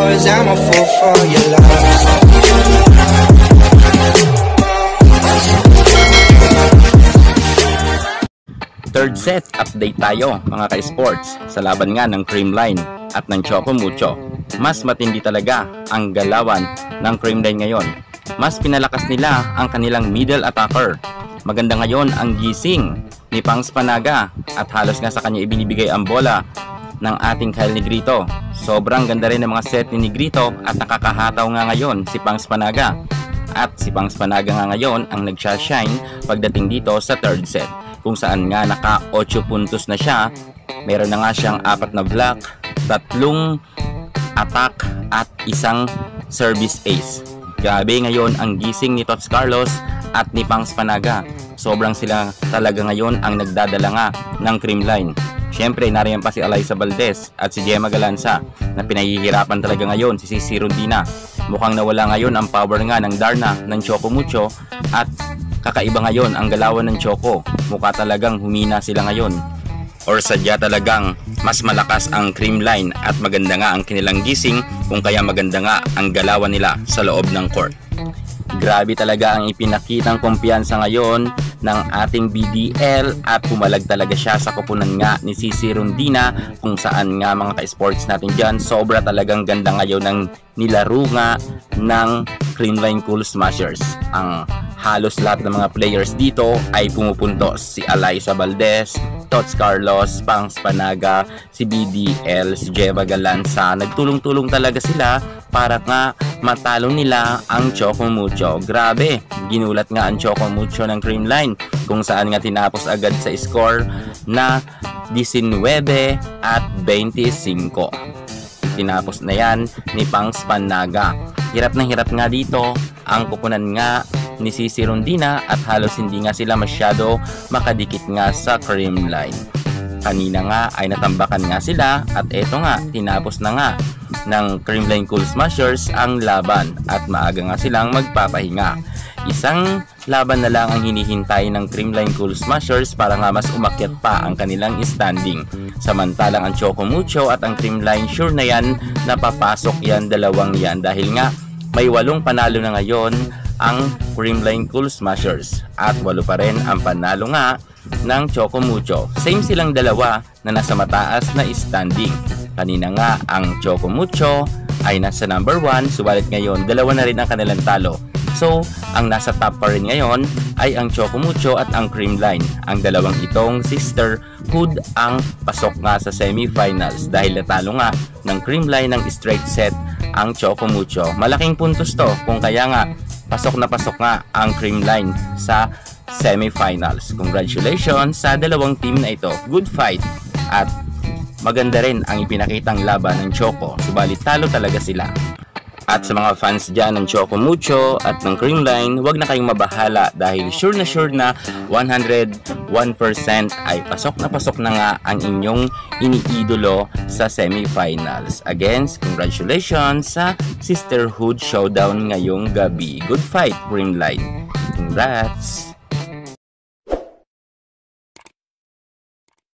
yours, I'm a fool for your love. Third set, update tayo mga ka-sports sa laban nga ng Creamline at ng Choco Mucho. Mas matindi talaga ang galawan ng Creamline ngayon. Mas pinalakas nila ang kanilang middle attacker. Maganda ngayon ang gising ni Pangs Panaga at halos nga sa kanya ibinibigay ang bola ng ating Kyle Negrito. Sobrang ganda rin ng mga set ni Negrito at nakakahataw nga ngayon si Pangs Panaga. At si Pangs Panaga nga ngayon ang nagshashine pagdating dito sa third set, kung saan nga naka 8 puntos na siya. Meron na nga siyang 4 na block, 3 attack at 1 service ace. Grabe ngayon ang gising ni Tots Carlos at ni Pangs Panaga. Sobrang sila talaga ngayon ang nagdadala nga ng Creamline. Siyempre nariyan pa si Alyssa Valdez at si Gemma Galanza na pinahihirapan talaga ngayon si Cici Rondina. Mukhang nawala ngayon ang power nga ng Darna ng Choco Mucho at kakaiba ngayon ang galawan ng Choco. Mukha talagang humina sila ngayon. Or sadya talagang mas malakas ang Creamline at maganda nga ang kanilang gising, kung kaya maganda nga ang galawan nila sa loob ng court. Grabe talaga ang ipinakitang kumpiyansa ngayon ng ating BDL at pumalag talaga siya sa kupunan nga ni Cici Rondina, kung saan nga mga ka-sports natin dyan, sobra talagang ganda ngayon ng nilaro nga ng Creamline Cool Smashers. Ang halos lahat ng mga players dito ay pumupuntos. Si Alyssa Valdez, Tots Carlos, Pangs Panaga, si BDL, si Gemma Galanza. Nagtulong-tulong talaga sila para nga matalo nila ang Choco Mucho. Grabe, ginulat nga ang Choco Mucho ng Creamline, kung saan nga tinapos agad sa score na 19 at 25. Tinapos na yan ni Pangs Panaga. Hirap na hirap nga dito ang kupunan nga ni Cici Rondina at halos hindi nga sila masyado makadikit nga sa Creamline. Kanina nga ay natambakan nga sila at eto nga, tinapos na nga ng Creamline Cool Smashers ang laban at maaga nga silang magpapahinga. Isang laban na lang ang hinihintay ng Creamline Cool Smashers para nga mas umakyat pa ang kanilang standing. Samantalang ang Choco Mucho at ang Creamline, sure na yan na papasok yan, dalawang yan, dahil nga may 8 panalo na ngayon ang Creamline Cool Smashers at 8 pa rin ang panalo nga ng Choco Mucho. Same silang dalawa na nasa mataas na standing. Kanina nga ang Choco Mucho ay nasa number 1, subalit ngayon 2 na rin ang kanilang talo. So, ang nasa top pa rin ngayon ay ang Choco Mucho at ang Creamline. Ang dalawang itong sisterhood ang pasok nga sa semifinals dahil natalo nga ng Creamline ng straight set ang Choco Mucho. Malaking puntos to, kung kaya nga pasok na pasok nga ang Creamline sa semifinals. Congratulations sa dalawang team na ito. Good fight at maganda rin ang ipinakitang laban ng Choco, subalit talo talaga sila. At sa mga fans dyan ng Choco Mucho at ng Creamline, huwag na kayong mabahala dahil sure na 101% ay pasok na nga ang inyong iniidolo sa semifinals. Again, congratulations sa Sisterhood Showdown ngayong gabi. Good fight, Creamline. Congrats!